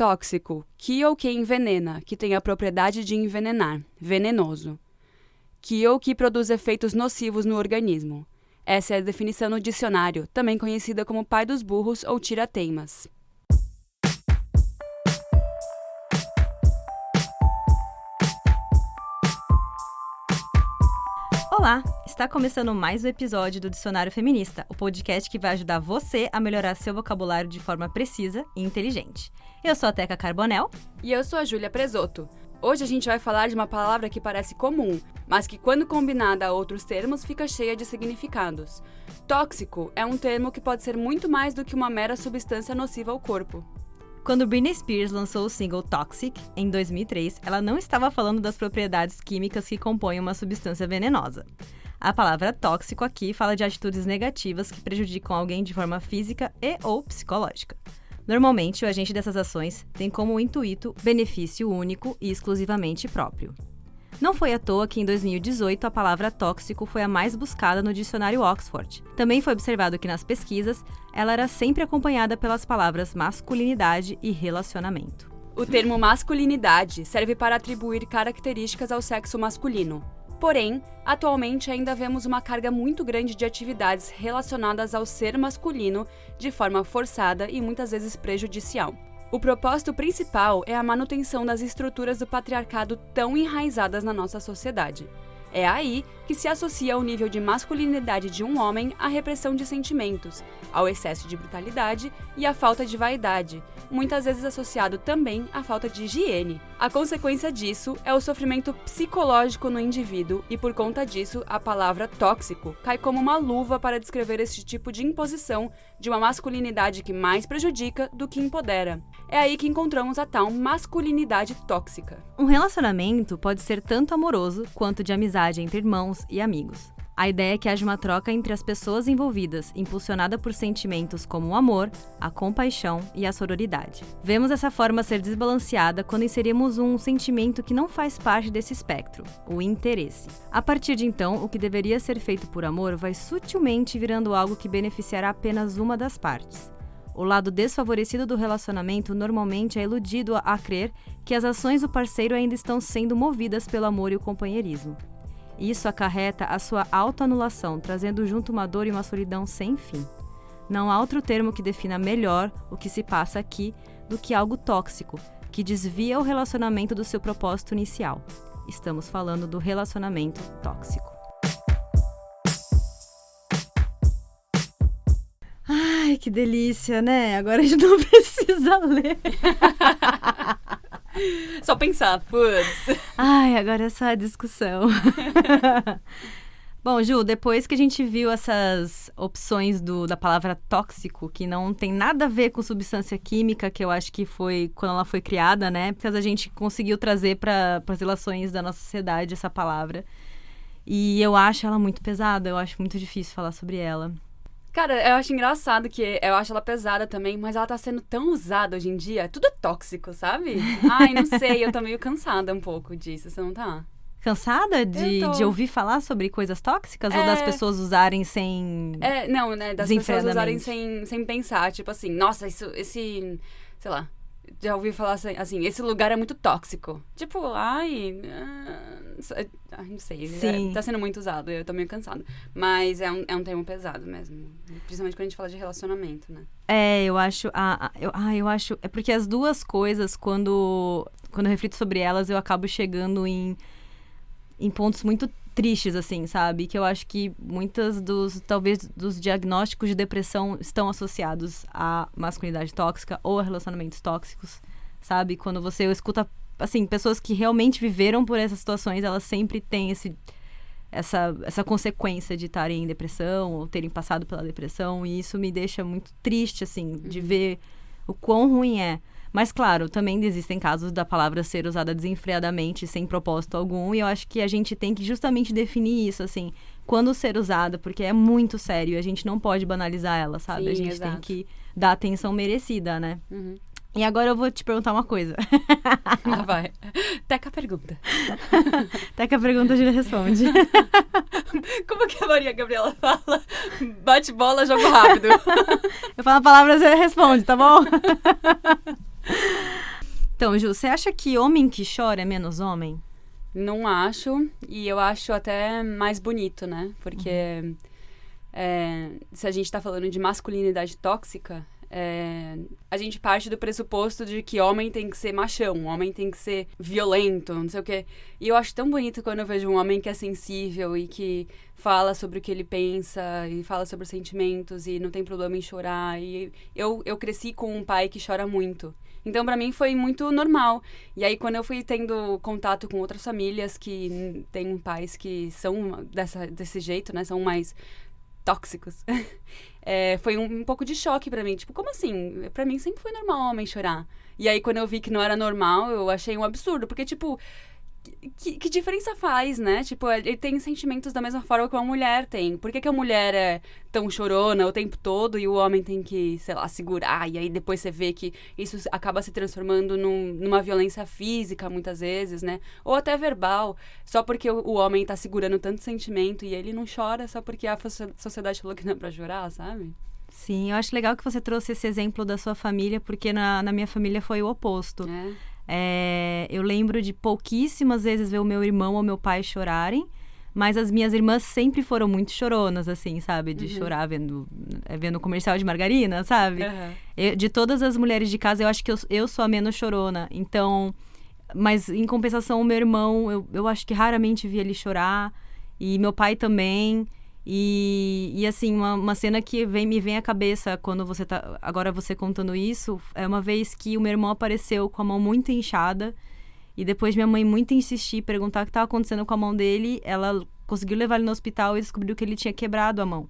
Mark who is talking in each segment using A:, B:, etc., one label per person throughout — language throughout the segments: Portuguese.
A: tóxico, que ou que envenena, que tem a propriedade de envenenar, venenoso. Que ou que produz efeitos nocivos no organismo. Essa é a definição no dicionário, também conhecida como pai dos burros ou tira-teimas.
B: Olá! Está começando mais um episódio do Dicionário Feminista, o podcast que vai ajudar você a melhorar seu vocabulário de forma precisa e inteligente. Eu sou a Teca Carbonel.
A: E eu sou a Júlia Presotto. Hoje a gente vai falar de uma palavra que parece comum, mas que quando combinada a outros termos fica cheia de significados. Tóxico é um termo que pode ser muito mais do que uma mera substância nociva ao corpo.
B: Quando Britney Spears lançou o single Toxic, em 2003, ela não estava falando das propriedades químicas que compõem uma substância venenosa. A palavra tóxico aqui fala de atitudes negativas que prejudicam alguém de forma física e ou psicológica. Normalmente, o agente dessas ações tem como intuito benefício único e exclusivamente próprio. Não foi à toa que em 2018 a palavra tóxico foi a mais buscada no dicionário Oxford. Também foi observado que nas pesquisas ela era sempre acompanhada pelas palavras masculinidade e relacionamento.
A: O termo masculinidade serve para atribuir características ao sexo masculino. Porém, atualmente ainda vemos uma carga muito grande de atividades relacionadas ao ser masculino de forma forçada e muitas vezes prejudicial. O propósito principal é a manutenção das estruturas do patriarcado tão enraizadas na nossa sociedade. É aí que se associa o nível de masculinidade de um homem à repressão de sentimentos, ao excesso de brutalidade e à falta de vaidade, muitas vezes associado também à falta de higiene. A consequência disso é o sofrimento psicológico no indivíduo e, por conta disso, a palavra tóxico cai como uma luva para descrever este tipo de imposição de uma masculinidade que mais prejudica do que empodera. É aí que encontramos a tal masculinidade tóxica.
B: Um relacionamento pode ser tanto amoroso quanto de amizade entre irmãos e amigos. A ideia é que haja uma troca entre as pessoas envolvidas, impulsionada por sentimentos como o amor, a compaixão e a sororidade. Vemos essa forma ser desbalanceada quando inserimos um sentimento que não faz parte desse espectro, o interesse. A partir de então, o que deveria ser feito por amor vai sutilmente virando algo que beneficiará apenas uma das partes. O lado desfavorecido do relacionamento normalmente é iludido a crer que as ações do parceiro ainda estão sendo movidas pelo amor e o companheirismo. Isso acarreta a sua autoanulação, trazendo junto uma dor e uma solidão sem fim. Não há outro termo que defina melhor o que se passa aqui do que algo tóxico, que desvia o relacionamento do seu propósito inicial. Estamos falando do relacionamento tóxico. Ai, que delícia, né? Agora a gente não precisa ler.
A: Só pensar, putz.
B: Ai, agora é só a discussão. Bom, Ju, depois que a gente viu essas opções da palavra tóxico, que não tem nada a ver com substância química, que eu acho que foi quando ela foi criada, né? Porque a gente conseguiu trazer para as relações da nossa sociedade essa palavra. E eu acho ela muito pesada, eu acho muito difícil falar sobre ela.
A: Cara, eu acho engraçado que eu acho ela pesada também, mas ela tá sendo tão usada hoje em dia. Tudo é tóxico, sabe? Ai, não sei, eu tô meio cansada um pouco disso, você não tá?
B: Cansada de ouvir falar sobre coisas tóxicas? Ou das pessoas usarem sem...
A: Não, né? Das pessoas usarem sem pensar. Tipo assim, nossa, sei lá, já ouvi falar assim, esse lugar é muito tóxico. Tipo, não sei, tá sendo muito usado, eu tô meio cansada. Mas é um termo pesado mesmo, principalmente quando a gente fala de relacionamento, né?
B: Eu acho, é porque as duas coisas, quando eu reflito sobre elas, eu acabo chegando em pontos muito tristes, assim, sabe? Que eu acho que muitas dos diagnósticos de depressão estão associados à masculinidade tóxica ou a relacionamentos tóxicos, sabe? Quando você escuta, assim, pessoas que realmente viveram por essas situações, elas sempre têm essa consequência de estarem em depressão ou terem passado pela depressão, e isso me deixa muito triste, assim, de ver o quão ruim é. Mas, claro, também existem casos da palavra ser usada desenfreadamente, sem propósito algum, e eu acho que a gente tem que justamente definir isso, assim, quando ser usada, porque é muito sério, a gente não pode banalizar ela, sabe?
A: Sim,
B: a gente
A: exato.
B: tem que dar a atenção merecida, né?
A: Uhum.
B: E agora eu vou te perguntar uma coisa.
A: Lá vai. Teca pergunta.
B: Teca pergunta, a Júlia responde.
A: Como que a Maria Gabriela fala? Bate bola, jogo rápido.
B: Eu falo a palavra, você responde, tá bom? Então, Ju, você acha que homem que chora é menos homem?
A: Não acho, e eu acho até mais bonito, né? Porque se a gente tá falando de masculinidade tóxica, a gente parte do pressuposto de que homem tem que ser machão, homem tem que ser violento, não sei o quê. E eu acho tão bonito quando eu vejo um homem que é sensível e que fala sobre o que ele pensa e fala sobre os sentimentos e não tem problema em chorar. E eu cresci com um pai que chora muito. Então, pra mim, foi muito normal. E aí, quando eu fui tendo contato com outras famílias que têm pais que são desse jeito, né? São mais tóxicos. Foi um pouco de choque pra mim. Tipo, como assim? Pra mim, sempre foi normal homem chorar. E aí, quando eu vi que não era normal, eu achei um absurdo. Porque, tipo... Que diferença faz, né? Tipo, ele tem sentimentos da mesma forma que uma mulher tem. Por que a mulher é tão chorona o tempo todo e o homem tem que, sei lá, segurar? E aí depois você vê que isso acaba se transformando numa violência física, muitas vezes, né? Ou até verbal. Só porque o homem tá segurando tanto sentimento e ele não chora só porque a sociedade falou que não é pra chorar, sabe?
B: Sim, eu acho legal que você trouxe esse exemplo da sua família, porque na minha família foi o oposto. Eu lembro de pouquíssimas vezes ver o meu irmão ou meu pai chorarem, mas as minhas irmãs sempre foram muito choronas, assim, sabe? De chorar vendo comercial de margarina, sabe? De todas as mulheres de casa, eu acho que eu sou a menos chorona. Então, mas em compensação, o meu irmão, eu acho que raramente vi ele chorar. E meu pai também. E assim, uma cena que me vem à cabeça quando você tá... Agora você contando isso, é uma vez que o meu irmão apareceu com a mão muito inchada. E depois minha mãe muito insistir, perguntar o que estava acontecendo com a mão dele. Ela conseguiu levar ele no hospital e descobriu que ele tinha quebrado a mão.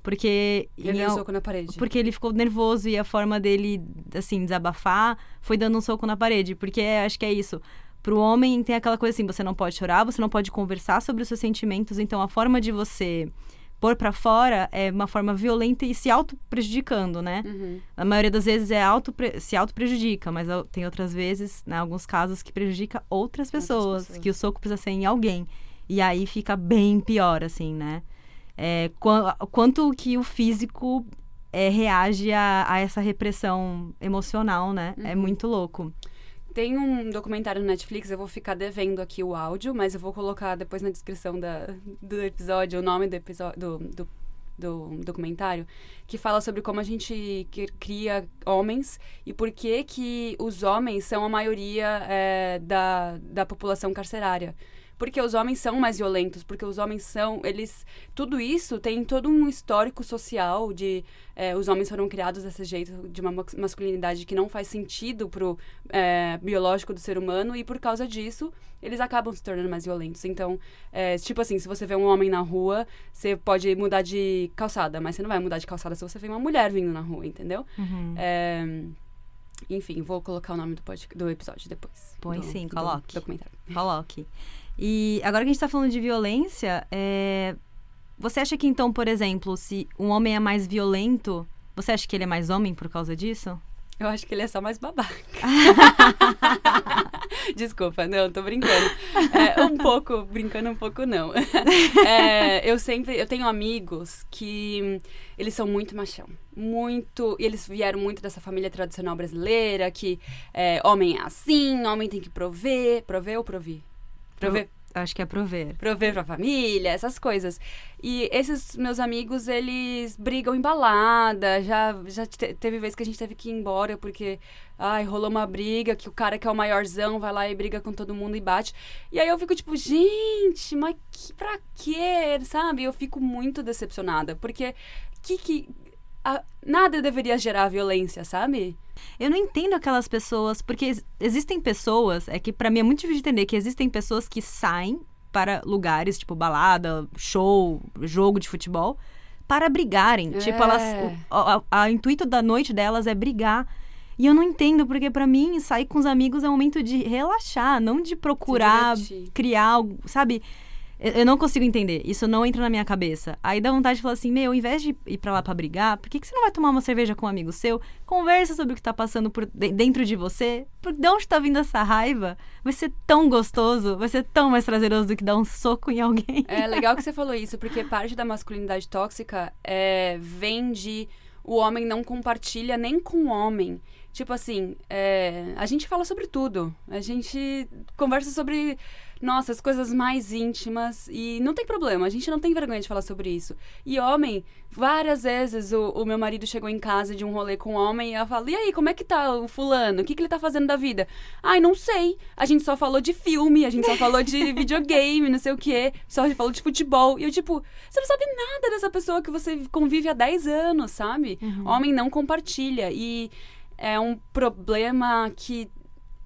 B: Porque...
A: Ele deu um soco na parede.
B: Porque ele ficou nervoso e a forma dele, assim, desabafar foi dando um soco na parede. Porque acho que é isso. Pro homem tem aquela coisa assim, você não pode chorar, você não pode conversar sobre os seus sentimentos. Então, a forma de você pôr pra fora é uma forma violenta e se auto-prejudicando, né? A maioria das vezes se auto-prejudica, mas tem outras vezes, né, alguns casos, que prejudica outras pessoas, que o soco precisa ser em alguém. E aí fica bem pior, assim, né? Quanto que o físico reage a essa repressão emocional, né? É muito louco.
A: Tem um documentário no Netflix, eu vou ficar devendo aqui o áudio, mas eu vou colocar depois na descrição do episódio, o nome do episódio, do documentário, que fala sobre como a gente cria homens e por que os homens são a maioria da população carcerária. Porque os homens são mais violentos, porque os homens são... Tudo isso tem todo um histórico social de... os homens foram criados desse jeito, de uma masculinidade que não faz sentido pro biológico do ser humano, e por causa disso, eles acabam se tornando mais violentos. Então, tipo assim, se você vê um homem na rua, você pode mudar de calçada, mas você não vai mudar de calçada se você vê uma mulher vindo na rua, entendeu? Enfim, vou colocar o nome do episódio depois.
B: Põe sim, coloque.
A: Documentário.
B: Coloque. E agora que a gente tá falando de violência, você acha que então, por exemplo, se um homem é mais violento, você acha que ele é mais homem por causa disso?
A: Eu acho que ele é só mais babaca. Desculpa, não, tô brincando. Um pouco, brincando um pouco não. Eu tenho amigos que eles são muito machão. Muito, e eles vieram muito dessa família tradicional brasileira, que homem é assim, homem tem que prover. Prover ou provir? Prover.
B: Acho que é prover.
A: Prover pra família, essas coisas. E esses meus amigos, eles brigam em balada. Já teve vez que a gente teve que ir embora porque rolou uma briga, que o cara que é o maiorzão vai lá e briga com todo mundo e bate. E aí eu fico tipo, gente, mas pra quê? Sabe? Eu fico muito decepcionada. Porque nada deveria gerar violência, sabe?
B: Eu não entendo aquelas pessoas, porque existem pessoas, que pra mim é muito difícil de entender, que existem pessoas que saem para lugares, tipo balada, show, jogo de futebol, para brigarem. Tipo, o intuito da noite delas é brigar. E eu não entendo, porque pra mim, sair com os amigos é um momento de relaxar, não de procurar criar algo, sabe? Eu não consigo entender. Isso não entra na minha cabeça. Aí dá vontade de falar assim, ao invés de ir pra lá pra brigar, por que você não vai tomar uma cerveja com um amigo seu? Conversa sobre o que tá passando dentro de você. De onde tá vindo essa raiva? Vai ser tão gostoso, vai ser tão mais prazeroso do que dar um soco em alguém.
A: É legal que você falou isso, porque parte da masculinidade tóxica vem de... O homem não compartilha nem com o homem. Tipo assim, a gente fala sobre tudo. A gente conversa sobre, nossa, as coisas mais íntimas. E não tem problema, a gente não tem vergonha de falar sobre isso. E homem, várias vezes o meu marido chegou em casa de um rolê com um homem e eu falo, e aí, como é que tá o fulano? O que ele tá fazendo da vida? Ai, não sei. A gente só falou de filme, a gente só falou de videogame, não sei o quê. Só falou de futebol. E eu, tipo, você não sabe nada dessa pessoa que você convive há 10 anos, sabe? Homem não compartilha. E é um problema que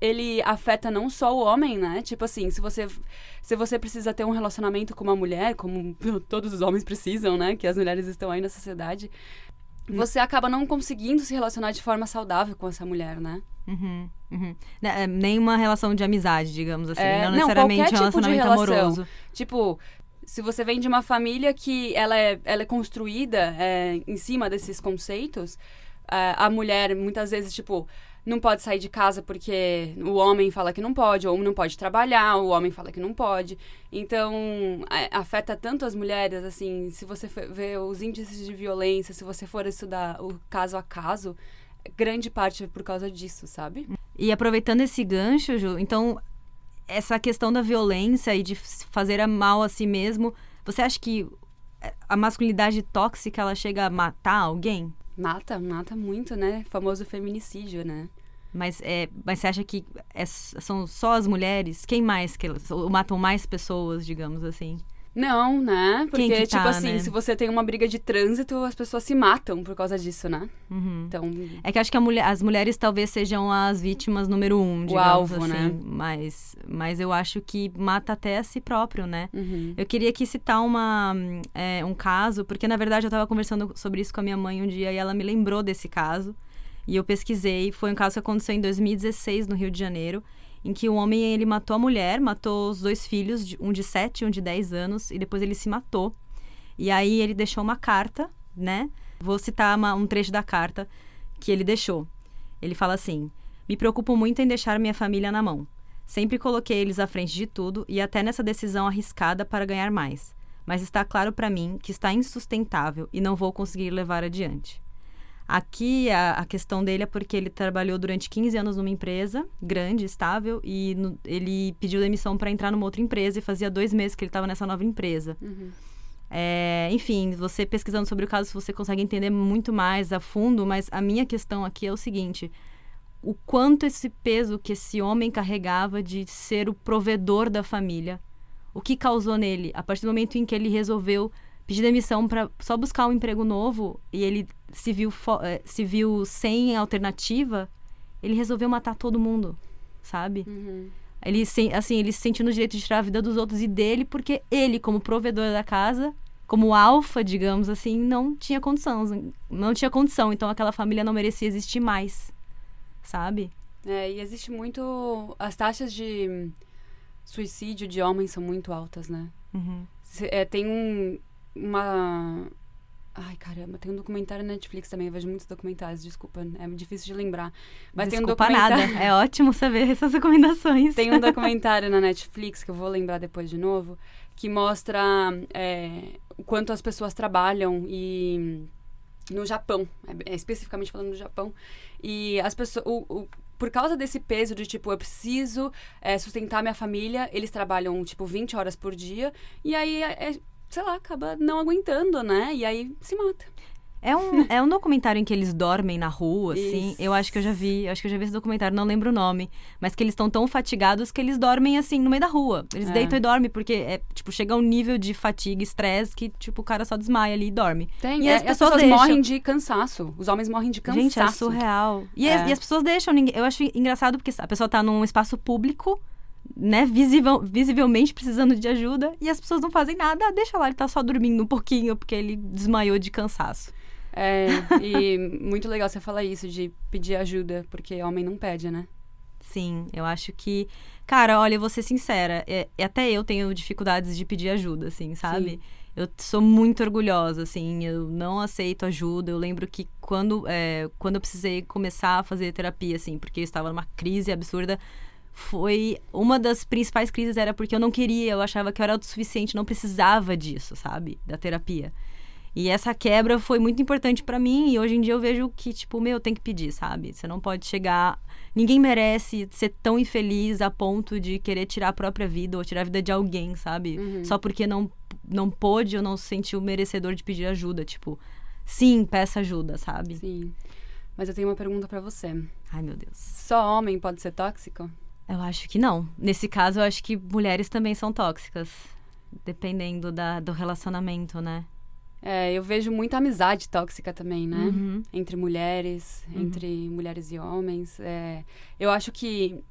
A: ele afeta não só o homem, né? Tipo assim, se você precisa ter um relacionamento com uma mulher, como todos os homens precisam, né? Que as mulheres estão aí na sociedade, você acaba não conseguindo se relacionar de forma saudável com essa mulher, né?
B: Nem uma relação de amizade, digamos assim. Não
A: não,
B: necessariamente
A: qualquer
B: um
A: tipo de
B: relacionamento
A: relação.
B: amoroso.
A: Tipo, se você vem de uma família que ela é construída em cima desses conceitos, a mulher, muitas vezes, tipo, não pode sair de casa porque o homem fala que não pode, ou não pode trabalhar, o homem fala que não pode. Então, afeta tanto as mulheres, assim, se você ver os índices de violência, se você for estudar o caso a caso, grande parte é por causa disso, sabe?
B: E aproveitando esse gancho, Ju, então, essa questão da violência e de fazer mal a si mesmo, você acha que a masculinidade tóxica, ela chega a matar alguém?
A: Mata muito, né? O famoso feminicídio, né?
B: Mas você acha que são só as mulheres? Quem mais matam mais pessoas, digamos assim?
A: Não, né? Porque,
B: Quem que
A: tipo
B: tá,
A: assim,
B: né?
A: se você tem uma briga de trânsito, as pessoas se matam por causa disso, né? Então,
B: É que eu acho que as mulheres talvez sejam as vítimas número 1, digamos
A: alvo,
B: assim.
A: né?
B: Mas eu acho que mata até a si próprio, né? Eu queria aqui citar um caso, porque na verdade eu estava conversando sobre isso com a minha mãe um dia e ela me lembrou desse caso. E eu pesquisei, foi um caso que aconteceu em 2016 no Rio de Janeiro, em que o homem, ele matou a mulher, matou os 2 filhos, um de 7 e um de 10 anos, e depois ele se matou. E aí ele deixou uma carta, né? Vou citar um trecho da carta que ele deixou. Ele fala assim: me preocupo muito em deixar minha família na mão. Sempre coloquei eles à frente de tudo e até nessa decisão arriscada para ganhar mais. Mas está claro para mim que está insustentável e não vou conseguir levar adiante. Aqui, a questão dele é porque ele trabalhou durante 15 anos numa empresa grande, estável, e ele pediu demissão para entrar numa outra empresa e fazia 2 meses que ele estava nessa nova empresa. Enfim, você pesquisando sobre o caso, você consegue entender muito mais a fundo, mas a minha questão aqui é o seguinte: o quanto esse peso que esse homem carregava de ser o provedor da família, o que causou nele, a partir do momento em que ele resolveu pedir demissão para só buscar um emprego novo e ele se viu sem alternativa, ele resolveu matar todo mundo, sabe? Ele se sentiu no direito de tirar a vida dos outros e dele, porque ele, como provedor da casa, como alfa, digamos assim, não tinha condição. Então aquela família não merecia existir mais, sabe?
A: E existe muito... As taxas de suicídio de homens são muito altas, né? Tem Ai, caramba, tem um documentário na Netflix também, eu vejo muitos documentários, desculpa, é difícil de lembrar. Mas
B: Desculpa
A: tem um documentário...
B: nada, é ótimo saber essas recomendações.
A: Tem um documentário na Netflix, que eu vou lembrar depois de novo, que mostra o quanto as pessoas trabalham no Japão, especificamente falando do Japão, e as pessoas... Por causa desse peso de, tipo, eu preciso sustentar minha família, eles trabalham, tipo, 20 horas por dia, e aí sei lá, acaba não aguentando, né? E aí se mata.
B: É um documentário em que eles dormem na rua, assim.
A: Isso.
B: Eu acho que eu já vi esse documentário, não lembro o nome. Mas que eles estão tão fatigados que eles dormem, assim, no meio da rua. Eles deitam e dormem, porque, chega a um nível de fatiga e estresse que, tipo, o cara só desmaia ali e dorme.
A: E as pessoas morrem de cansaço. Os homens morrem de cansaço.
B: Gente, é surreal. E as pessoas deixam... Eu acho engraçado porque a pessoa tá num espaço público, né, visivelmente precisando de ajuda, e as pessoas não fazem nada. Deixa lá, ele tá só dormindo um pouquinho porque ele desmaiou de cansaço.
A: E muito legal você falar isso, de pedir ajuda, porque homem não pede, né?
B: Sim, eu acho que... Cara, olha, eu vou ser sincera, até eu tenho dificuldades de pedir ajuda, assim, sabe?
A: Sim.
B: Eu sou muito orgulhosa, assim, eu não aceito ajuda. Eu lembro que quando eu precisei começar a fazer terapia, assim, porque eu estava numa crise absurda, foi uma das principais crises, era porque eu não queria, eu achava que eu era autossuficiente, não precisava disso, sabe? Da terapia. E essa quebra foi muito importante pra mim. E hoje em dia eu vejo que, tipo, tem que pedir, sabe? Você não pode chegar... Ninguém merece ser tão infeliz a ponto de querer tirar a própria vida ou tirar a vida de alguém, sabe? Só porque não pôde ou não se sentiu merecedor de pedir ajuda. Tipo, sim, peça ajuda, sabe?
A: Sim. Mas eu tenho uma pergunta pra você.
B: Ai, meu Deus.
A: Só homem pode ser tóxico?
B: Eu acho que não. Nesse caso, eu acho que mulheres também são tóxicas. Dependendo do relacionamento, né?
A: Eu vejo muita amizade tóxica também, né?
B: Uhum.
A: Entre mulheres e homens. Eu acho que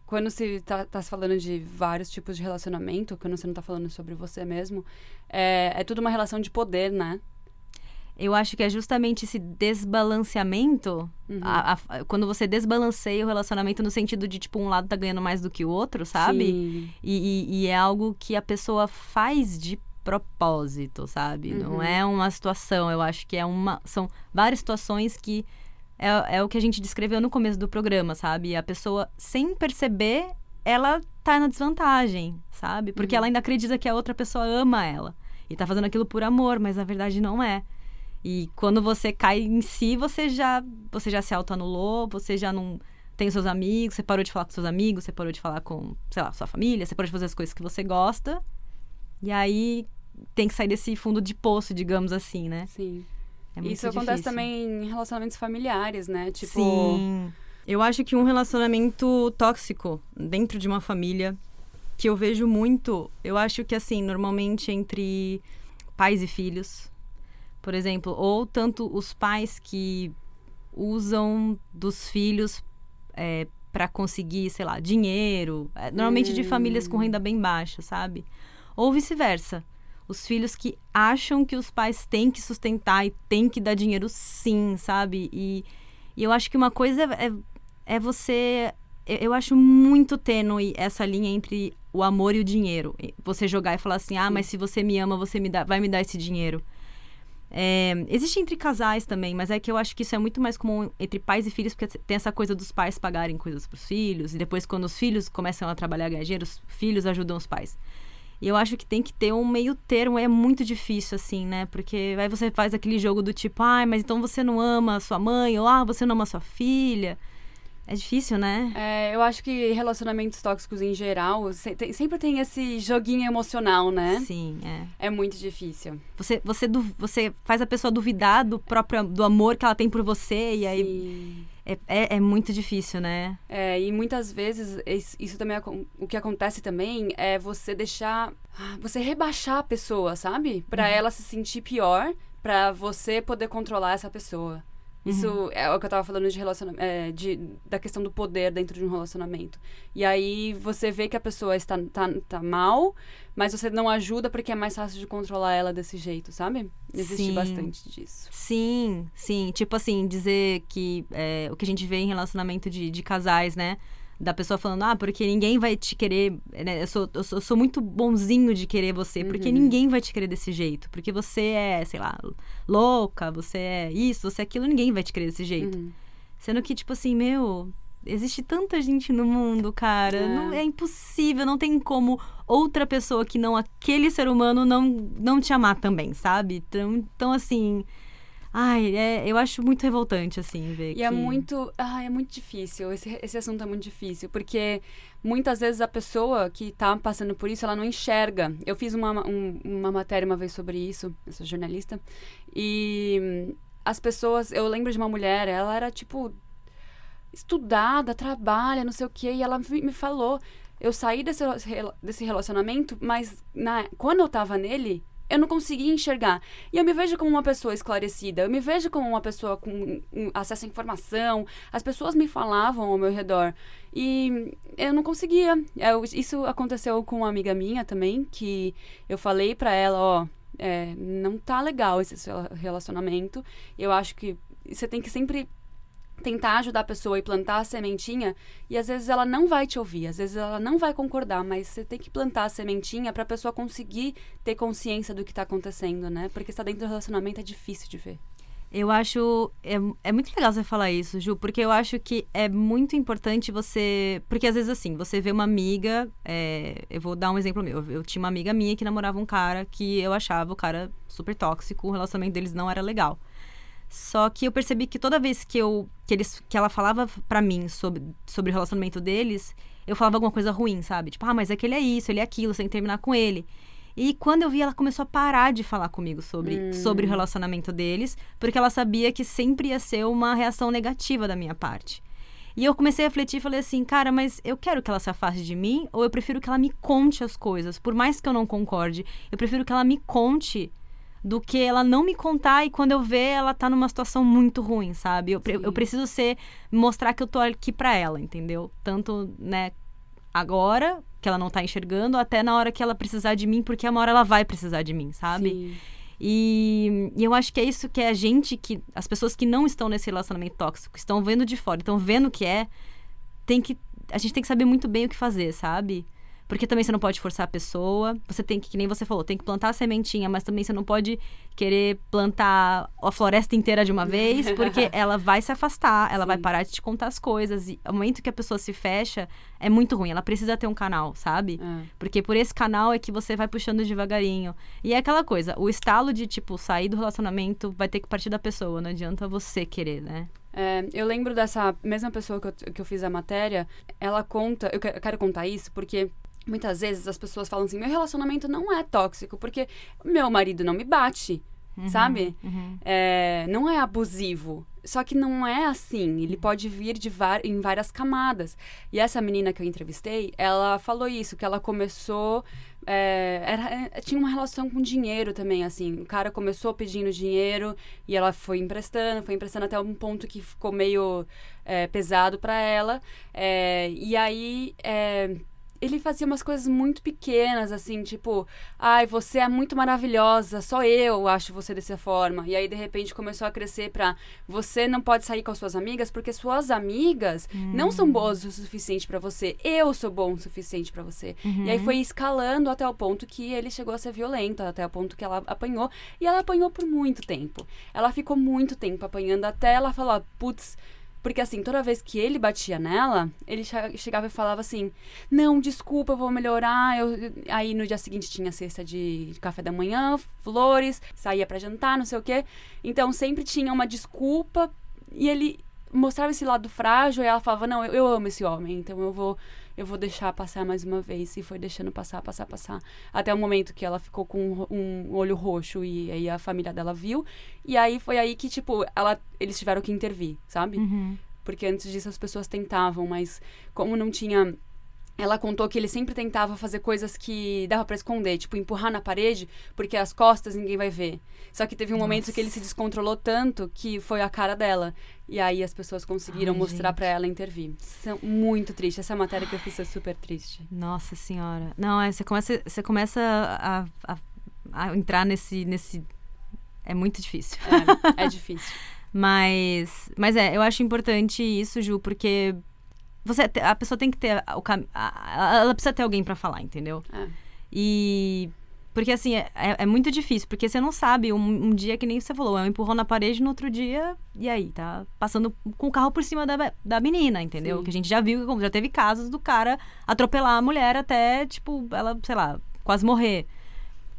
A: quando se tá se falando de vários tipos de relacionamento, quando você não tá falando sobre você mesmo, é tudo uma relação de poder, né?
B: Eu acho que é justamente esse desbalanceamento, quando você desbalanceia o relacionamento no sentido de, tipo, um lado tá ganhando mais do que o outro, sabe?
A: Sim.
B: E é algo que a pessoa faz de propósito, sabe? Não é uma situação, eu acho que são várias situações que é o que a gente descreveu no começo do programa, sabe? A pessoa, sem perceber, ela tá na desvantagem, sabe? Porque ela ainda acredita que a outra pessoa ama ela. E tá fazendo aquilo por amor, mas na verdade não é. E quando você cai em si, você já se autoanulou, você já não tem os seus amigos, você parou de falar com seus amigos, você parou de falar com, sei lá, sua família, você parou de fazer as coisas que você gosta. E aí tem que sair desse fundo de poço, digamos assim, né?
A: Sim.
B: É muito
A: Isso acontece
B: difícil.
A: também em relacionamentos familiares, né? Tipo...
B: Sim. Eu acho que um relacionamento tóxico dentro de uma família, que eu vejo muito, eu acho que, assim, normalmente entre pais e filhos, por exemplo, ou tanto os pais que usam dos filhos para conseguir, sei lá, dinheiro, normalmente de famílias com renda bem baixa, sabe? Ou vice-versa. Os filhos que acham que os pais têm que sustentar e têm que dar dinheiro sim, sabe? E eu acho que uma coisa é você... Eu acho muito tênue essa linha entre o amor e o dinheiro. Você jogar e falar assim, mas se você me ama, vai me dar esse dinheiro. Existe entre casais também, mas é que eu acho que isso é muito mais comum entre pais e filhos, porque tem essa coisa dos pais pagarem coisas pros filhos, e depois quando os filhos começam a trabalhar e ganhar dinheiro, os filhos ajudam os pais. E eu acho que tem que ter um meio termo, é muito difícil, assim, né? Porque aí você faz aquele jogo do tipo, mas então você não ama a sua mãe, ou você não ama a sua filha. É difícil, né?
A: Eu acho que relacionamentos tóxicos em geral sempre tem esse joguinho emocional, né?
B: Sim,
A: é muito difícil.
B: Você faz a pessoa duvidar do amor que ela tem por você, e aí...
A: Sim.
B: É muito difícil, né?
A: E muitas vezes, isso também o que acontece também é você você rebaixar a pessoa, sabe? Pra ela se sentir pior, pra você poder controlar essa pessoa. Isso é o que eu tava falando de relacionamento, da questão do poder dentro de um relacionamento. E aí você vê que a pessoa tá mal, mas você não ajuda porque é mais fácil de controlar ela desse jeito, sabe? Existe bastante disso.
B: Sim, sim. Tipo assim, dizer que o que a gente vê em relacionamento de casais, né? Da pessoa falando, porque ninguém vai te querer, né? Eu sou muito bonzinho de querer você, porque ninguém vai te querer desse jeito. Porque você é, sei lá, louca, você é isso, você é aquilo, ninguém vai te querer desse jeito. Sendo que, tipo assim, existe tanta gente no mundo, cara. Não, é impossível, não tem como outra pessoa que não aquele ser humano não te amar também, sabe? Então assim... eu acho muito revoltante, assim, ver que...
A: é muito difícil, esse assunto é muito difícil, porque muitas vezes a pessoa que tá passando por isso, ela não enxerga. Eu fiz uma matéria uma vez sobre isso, eu sou jornalista, e as pessoas, eu lembro de uma mulher, ela era, tipo, estudada, trabalha, não sei o quê, e ela me falou, eu saí desse relacionamento, mas quando eu tava nele... eu não conseguia enxergar. E eu me vejo como uma pessoa esclarecida. Eu me vejo como uma pessoa com acesso à informação. As pessoas me falavam ao meu redor. E eu não conseguia. Isso aconteceu com uma amiga minha também, que eu falei pra ela, não tá legal esse seu relacionamento. Eu acho que você tem que sempre... tentar ajudar a pessoa e plantar a sementinha, e às vezes ela não vai te ouvir, às vezes ela não vai concordar, mas você tem que plantar a sementinha pra pessoa conseguir ter consciência do que tá acontecendo, né? Porque estar dentro do relacionamento é difícil de ver.
B: Eu acho... É muito legal você falar isso, Ju, porque eu acho que é muito importante você... Porque às vezes, assim, você vê uma amiga... eu vou dar um exemplo meu. Eu tinha uma amiga minha que namorava um cara que eu achava o cara super tóxico, o relacionamento deles não era legal. Só que eu percebi que toda vez que ela falava pra mim sobre o relacionamento deles, eu falava alguma coisa ruim, sabe? Tipo, mas é que ele é isso, ele é aquilo, você tem que terminar com ele. E quando eu vi, ela começou a parar de falar comigo sobre o relacionamento deles, porque ela sabia que sempre ia ser uma reação negativa da minha parte. E eu comecei a refletir e falei assim, cara, mas eu quero que ela se afaste de mim ou eu prefiro que ela me conte as coisas? Por mais que eu não concorde, eu prefiro que ela me conte do que ela não me contar e quando eu ver, ela tá numa situação muito ruim, sabe? Eu preciso mostrar que eu tô aqui pra ela, entendeu? Tanto, né, agora, que ela não tá enxergando, até na hora que ela precisar de mim, porque uma hora ela vai precisar de mim, sabe?
A: Sim.
B: E eu acho que é isso que as pessoas que não estão nesse relacionamento tóxico, estão vendo de fora, estão vendo o que a gente tem que saber muito bem o que fazer, sabe? Porque também você não pode forçar a pessoa, você tem que nem você falou, tem que plantar a sementinha, mas também você não pode querer plantar a floresta inteira de uma vez, porque ela vai se afastar, ela vai parar de te contar as coisas, e ao momento que a pessoa se fecha, é muito ruim, ela precisa ter um canal, sabe? Porque por esse canal é que você vai puxando devagarinho. E é aquela coisa, o estalo de, tipo, sair do relacionamento vai ter que partir da pessoa, não adianta você querer, né?
A: Eu lembro dessa mesma pessoa que eu fiz a matéria, ela conta, eu quero contar isso porque muitas vezes as pessoas falam assim, meu relacionamento não é tóxico, porque meu marido não me bate, sabe? Não é abusivo. Só que não é assim, ele pode vir em várias camadas. E essa menina que eu entrevistei, ela falou isso, que ela começou... tinha uma relação com dinheiro também, assim. O cara começou pedindo dinheiro e ela foi emprestando até um ponto que ficou meio pesado pra ela. E aí... ele fazia umas coisas muito pequenas, assim, tipo... Ai, você é muito maravilhosa, só eu acho você dessa forma. E aí, de repente, começou a crescer pra... Você não pode sair com as suas amigas, porque suas amigas não são boas o suficiente pra você. Eu sou bom o suficiente pra você. E aí, foi escalando até o ponto que ele chegou a ser violento, até o ponto que ela apanhou. E ela apanhou por muito tempo. Ela ficou muito tempo apanhando, até ela falar, putz... Porque, assim, toda vez que ele batia nela, ele chegava e falava assim, não, desculpa, eu vou melhorar. Aí, no dia seguinte, tinha cesta de café da manhã, flores, saía pra jantar, não sei o quê. Então, sempre tinha uma desculpa e ele mostrava esse lado frágil e ela falava, não, eu amo esse homem, então eu vou deixar passar mais uma vez. E foi deixando passar. Até o momento que ela ficou com um olho roxo e aí a família dela viu. E aí foi aí que, tipo, eles tiveram que intervir, sabe? Porque antes disso as pessoas tentavam, mas como não tinha... Ela contou que ele sempre tentava fazer coisas que dava pra esconder, tipo empurrar na parede, porque as costas ninguém vai ver. Só que teve um momento que ele se descontrolou tanto que foi a cara dela. E aí as pessoas conseguiram mostrar pra ela intervir. São muito triste. Essa matéria que eu fiz é super triste.
B: Nossa Senhora. Não, você começa a entrar nesse... É muito difícil.
A: É difícil.
B: Mas eu acho importante isso, Ju, porque... a pessoa tem que ter ela precisa ter alguém pra falar, entendeu? E porque assim, é muito difícil, porque você não sabe, um dia que nem você falou, é um empurrão na parede, no outro dia, e aí, tá passando com o carro por cima da menina, entendeu? Sim. Que a gente já viu, já teve casos do cara atropelar a mulher até, tipo, ela, sei lá, quase morrer.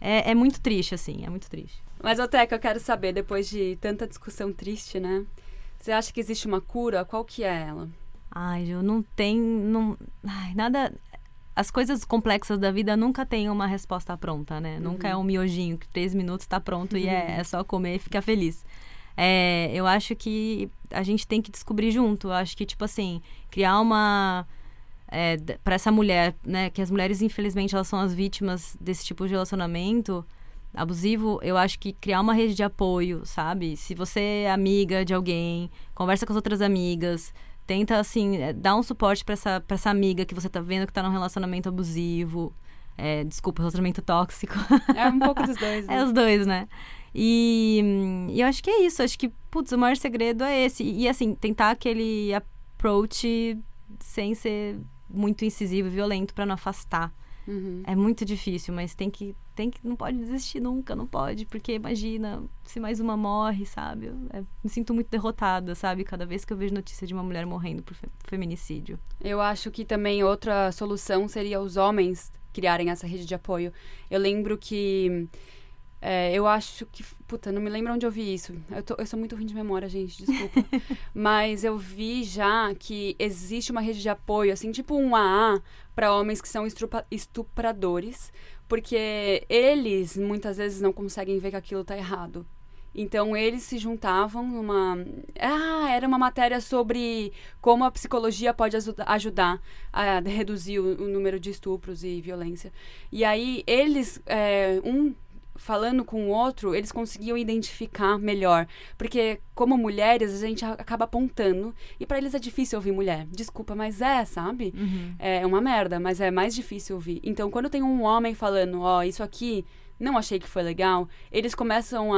B: É muito triste, assim, é muito triste.
A: Mas, Teca, eu quero saber, depois de tanta discussão triste, né? Você acha que existe uma cura? Qual que é ela?
B: Ai, Ju, nada... As coisas complexas da vida nunca tem uma resposta pronta, né? Nunca é um miojinho que 3 minutos tá pronto e é só comer e ficar feliz. Eu acho que a gente tem que descobrir junto. Eu acho que, tipo assim, criar uma... pra essa mulher, né? Que as mulheres, infelizmente, elas são as vítimas desse tipo de relacionamento abusivo. Eu acho que criar uma rede de apoio, sabe? Se você é amiga de alguém, conversa com as outras amigas... Tenta, assim, dar um suporte pra essa amiga que você tá vendo que tá num relacionamento abusivo. Desculpa, relacionamento tóxico.
A: É um pouco dos dois, né?
B: É os dois, né? E eu acho que é isso. Acho que, putz, o maior segredo é esse. E, assim, tentar aquele approach sem ser muito incisivo e violento pra não afastar. É muito difícil, mas tem que, não pode desistir nunca, não pode, porque imagina se mais uma morre, sabe? Me sinto muito derrotada, sabe? Cada vez que eu vejo notícia de uma mulher morrendo por feminicídio.
A: Eu acho que também outra solução seria os homens criarem essa rede de apoio. Eu lembro que... eu acho que... Puta, não me lembro onde eu vi isso. Eu sou muito ruim de memória, gente, desculpa. Mas eu vi já que existe uma rede de apoio, assim, tipo um AA para homens que são estupradores, porque eles, muitas vezes, não conseguem ver que aquilo tá errado. Então, eles se juntavam numa... era uma matéria sobre como a psicologia pode ajudar a reduzir o número de estupros e violência. E aí, eles... falando com o outro, eles conseguiam identificar melhor. Porque, como mulheres, a gente acaba apontando. E pra eles é difícil ouvir mulher. Desculpa, mas sabe? É uma merda, mas é mais difícil ouvir. Então, quando tem um homem falando, isso aqui, não achei que foi legal, eles começam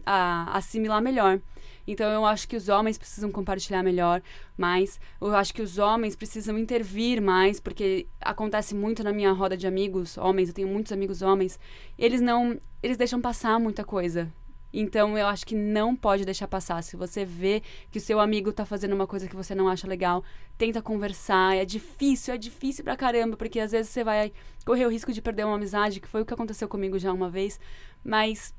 A: a assimilar melhor. Então, eu acho que os homens precisam compartilhar melhor, mas eu acho que os homens precisam intervir mais, porque acontece muito na minha roda de amigos homens, eu tenho muitos amigos homens, eles deixam passar muita coisa. Então, eu acho que não pode deixar passar. Se você vê que o seu amigo tá fazendo uma coisa que você não acha legal, tenta conversar. É difícil pra caramba, porque às vezes você vai correr o risco de perder uma amizade, que foi o que aconteceu comigo já uma vez, mas...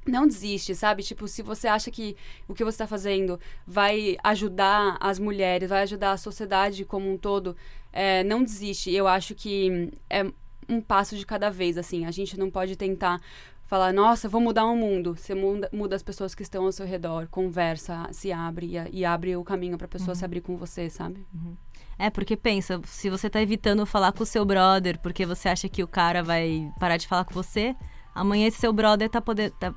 A: não desiste, sabe? Tipo, se você acha que o que você tá fazendo vai ajudar as mulheres, vai ajudar a sociedade como um todo, não desiste. Eu acho que é um passo de cada vez, assim. A gente não pode tentar falar, nossa, vou mudar o mundo. Você muda as pessoas que estão ao seu redor, conversa, se abre e abre o caminho pra pessoa se abrir com você, sabe?
B: Porque pensa, se você tá evitando falar com o seu brother porque você acha que o cara vai parar de falar com você... amanhã esse seu brother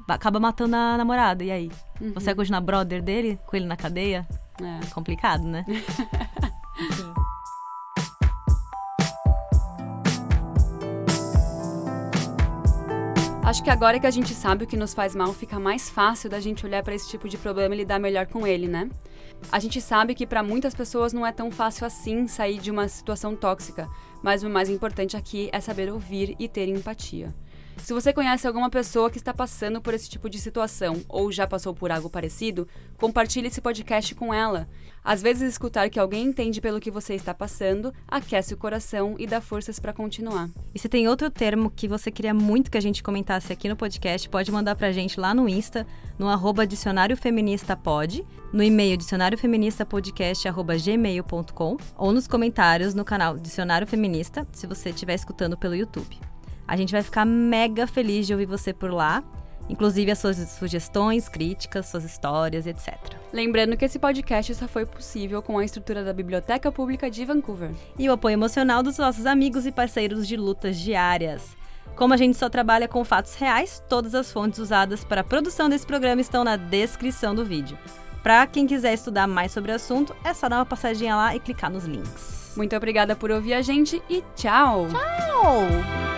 B: acaba matando a namorada, e aí? Você vai continuar brother dele, com ele na cadeia? É complicado, né?
A: Acho que agora que a gente sabe o que nos faz mal, fica mais fácil da gente olhar para esse tipo de problema e lidar melhor com ele, né? A gente sabe que para muitas pessoas não é tão fácil assim sair de uma situação tóxica, mas o mais importante aqui é saber ouvir e ter empatia. Se você conhece alguma pessoa que está passando por esse tipo de situação ou já passou por algo parecido, compartilhe esse podcast com ela. Às vezes, escutar que alguém entende pelo que você está passando aquece o coração e dá forças para continuar.
B: E se tem outro termo que você queria muito que a gente comentasse aqui no podcast, pode mandar pra gente lá no Insta, no @dicionariofeministapod, no e-mail dicionariofeministapodcast@gmail.com ou nos comentários no canal Dicionário Feminista, se você estiver escutando pelo YouTube. A gente vai ficar mega feliz de ouvir você por lá, inclusive as suas sugestões, críticas, suas histórias, etc.
A: Lembrando que esse podcast só foi possível com a estrutura da Biblioteca Pública de Vancouver.
B: E o apoio emocional dos nossos amigos e parceiros de lutas diárias. Como a gente só trabalha com fatos reais, todas as fontes usadas para a produção desse programa estão na descrição do vídeo. Para quem quiser estudar mais sobre o assunto, é só dar uma passadinha lá e clicar nos links.
A: Muito obrigada por ouvir a gente e tchau!
B: Tchau!